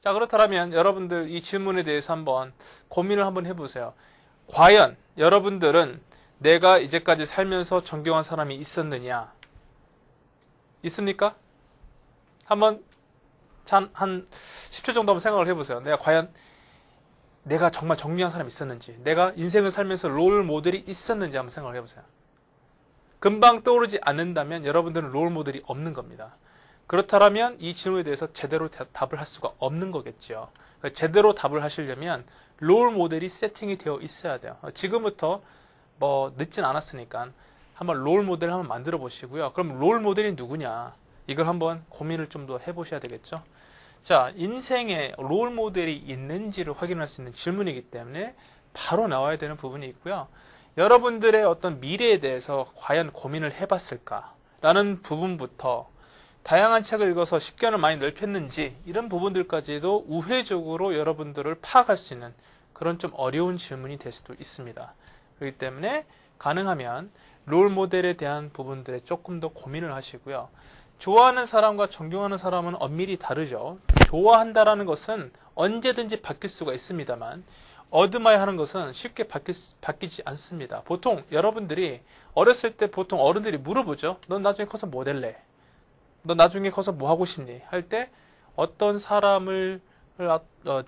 자, 그렇다면 여러분들 이 질문에 대해서 한번 고민을 한번 해보세요. 과연 여러분들은 내가 이제까지 살면서 존경한 사람이 있었느냐? 있습니까? 한번 한 10초 정도 한번 생각을 해보세요. 내가 정말 존경한 사람이 있었는지, 내가 인생을 살면서 롤 모델이 있었는지 한번 생각을 해보세요. 금방 떠오르지 않는다면 여러분들은 롤 모델이 없는 겁니다. 그렇다면 이 질문에 대해서 제대로 답을 할 수가 없는 거겠죠. 그러니까 제대로 답을 하시려면 롤 모델이 세팅이 되어 있어야 돼요. 지금부터 뭐 늦진 않았으니까 한번 롤 모델을 한번 만들어 보시고요. 그럼 롤 모델이 누구냐? 이걸 한번 고민을 좀 더 해보셔야 되겠죠. 자, 인생에 롤 모델이 있는지를 확인할 수 있는 질문이기 때문에 바로 나와야 되는 부분이 있고요. 여러분들의 어떤 미래에 대해서 과연 고민을 해봤을까? 라는 부분부터 다양한 책을 읽어서 식견을 많이 넓혔는지 이런 부분들까지도 우회적으로 여러분들을 파악할 수 있는 그런 좀 어려운 질문이 될 수도 있습니다. 그렇기 때문에 가능하면 롤 모델에 대한 부분들에 조금 더 고민을 하시고요. 좋아하는 사람과 존경하는 사람은 엄밀히 다르죠. 좋아한다라는 것은 언제든지 바뀔 수가 있습니다만 어드마이어 하는 것은 쉽게 바뀌지 않습니다. 보통 여러분들이 어렸을 때 보통 어른들이 물어보죠. 넌 나중에 커서 뭐 될래? 너 나중에 커서 뭐 하고 싶니? 할 때 어떤 사람을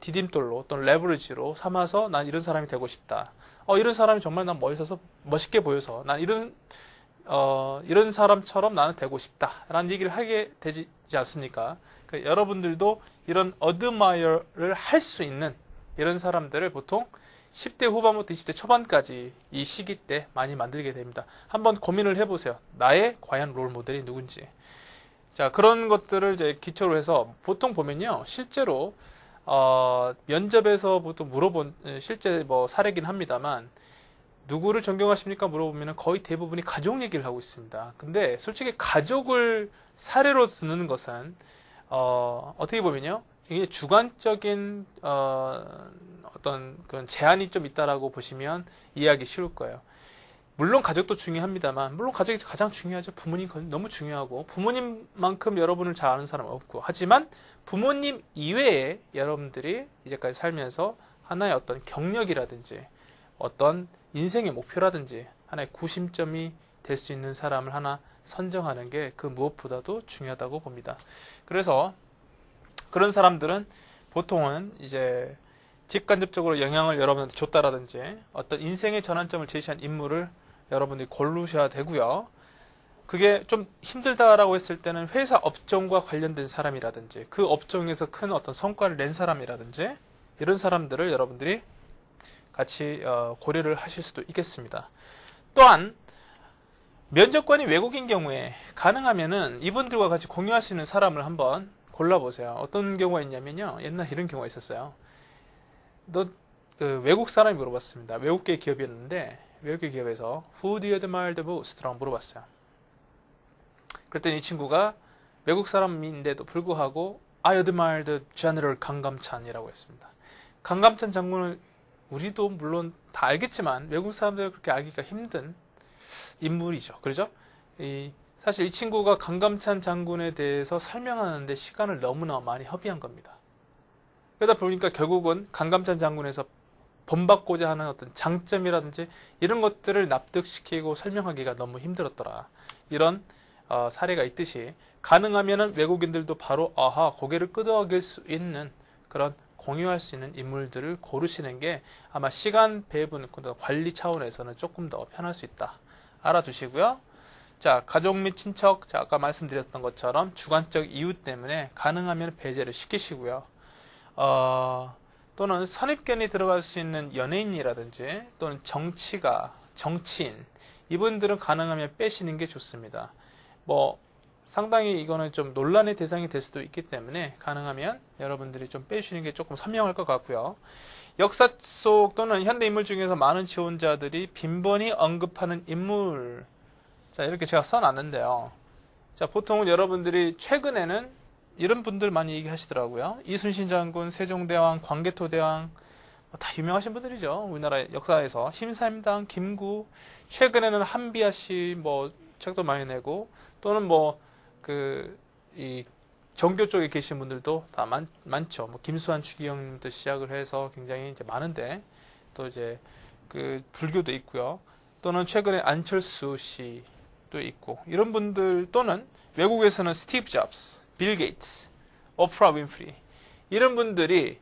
디딤돌로 어떤 레버리지로 삼아서 난 이런 사람이 되고 싶다. 이런 사람이 정말 난 멋있어서 멋있게 보여서 난 이런 사람처럼 나는 되고 싶다. 라는 얘기를 하게 되지 않습니까? 그러니까 여러분들도 이런 어드마이어를 할 수 있는 이런 사람들을 보통 10대 후반부터 20대 초반까지 이 시기 때 많이 만들게 됩니다. 한번 고민을 해보세요. 나의 과연 롤 모델이 누군지. 자, 그런 것들을 이제 기초로 해서 보통 보면요. 실제로 면접에서 보통 물어본 실제 뭐 사례긴 합니다만 누구를 존경하십니까? 물어보면 거의 대부분이 가족 얘기를 하고 있습니다. 근데 솔직히 가족을 사례로 드는 것은 어떻게 보면요. 굉장히 주관적인 어떤 그런 제한이 좀 있다라고 보시면 이해하기 쉬울 거예요. 물론 가족도 중요합니다만 물론 가족이 가장 중요하죠. 부모님 너무 중요하고 부모님만큼 여러분을 잘 아는 사람은 없고 하지만 부모님 이외에 여러분들이 이제까지 살면서 하나의 어떤 경력이라든지 어떤 인생의 목표라든지 하나의 구심점이 될 수 있는 사람을 하나 선정하는 게 그 무엇보다도 중요하다고 봅니다. 그래서 그런 사람들은 보통은 이제 직간접적으로 영향을 여러분한테 줬다라든지 어떤 인생의 전환점을 제시한 인물을 여러분들이 고르셔야 되고요. 그게 좀 힘들다라고 했을 때는 회사 업종과 관련된 사람이라든지 그 업종에서 큰 어떤 성과를 낸 사람이라든지 이런 사람들을 여러분들이 같이 고려를 하실 수도 있겠습니다. 또한 면접관이 외국인 경우에 가능하면은 이분들과 같이 공유할 수 있는 사람을 한번 골라보세요. 어떤 경우가 있냐면요. 옛날에 이런 경우가 있었어요. 너 외국 사람이 물어봤습니다. 외국계 기업이었는데 외국계 기업에서 Who do you admire the most? 라고 물어봤어요. 그랬더니 이 친구가 외국 사람인데도 불구하고 I admire the General 강감찬이라고 했습니다. 강감찬 장군을 우리도 물론 다 알겠지만 외국 사람들 그렇게 알기가 힘든 인물이죠. 그렇죠? 사실 이 친구가 강감찬 장군에 대해서 설명하는데 시간을 너무나 많이 허비한 겁니다. 그러다 보니까 결국은 강감찬 장군에서 본받고자 하는 어떤 장점이라든지 이런 것들을 납득시키고 설명하기가 너무 힘들었더라. 이런 사례가 있듯이 가능하면은 외국인들도 바로 고개를 끄덕일 수 있는 그런 공유할 수 있는 인물들을 고르시는 게 아마 시간 배분 관리 차원에서는 조금 더 편할 수 있다. 알아두시고요. 자, 가족 및 친척, 자, 아까 말씀드렸던 것처럼 주관적 이유 때문에 가능하면 배제를 시키시고요. 또는 선입견이 들어갈 수 있는 연예인이라든지 또는 정치인 이분들은 가능하면 빼시는 게 좋습니다. 뭐 상당히 이거는 좀 논란의 대상이 될 수도 있기 때문에 가능하면 여러분들이 좀 빼주시는 게 조금 선명할 것 같고요. 역사 속 또는 현대 인물 중에서 많은 지원자들이 빈번히 언급하는 인물, 자, 이렇게 제가 써놨는데요. 자, 보통은 여러분들이 최근에는 이런 분들 많이 얘기하시더라고요. 이순신 장군, 세종대왕, 광개토대왕, 다 유명하신 분들이죠. 우리나라 역사에서. 심사임당, 김구, 최근에는 한비아 씨 책도 많이 내고, 또는 종교 쪽에 계신 분들도 다 많죠. 뭐 김수환 추기경부터 시작을 해서 굉장히 이제 많은데 또 이제 그 불교도 있고요. 또는 최근에 안철수 씨도 있고 이런 분들 또는 외국에서는 스티브 잡스, 빌 게이츠, 오프라 윈프리 이런 분들이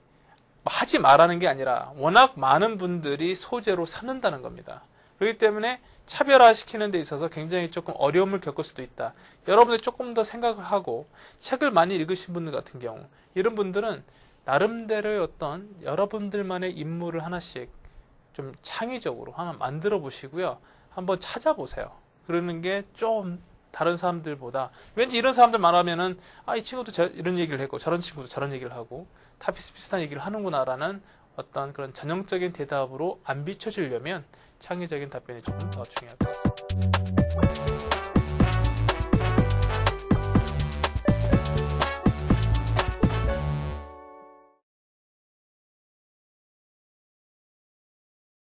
하지 말라는 게 아니라 워낙 많은 분들이 소재로 삼는다는 겁니다. 그렇기 때문에 차별화시키는 데 있어서 굉장히 조금 어려움을 겪을 수도 있다. 여러분들 조금 더 생각을 하고 책을 많이 읽으신 분들 같은 경우 이런 분들은 나름대로의 어떤 여러분들만의 인물을 하나씩 좀 창의적으로 하나 만들어 보시고요. 한번 찾아보세요. 그러는 게 좀 다른 사람들보다 왠지 이런 사람들 말하면은 이 친구도 이런 얘기를 했고 저런 친구도 저런 얘기를 하고 다 비슷비슷한 얘기를 하는구나라는 어떤 그런 전형적인 대답으로 안 비춰지려면 창의적인 답변이 조금 더 중요할 것 같습니다.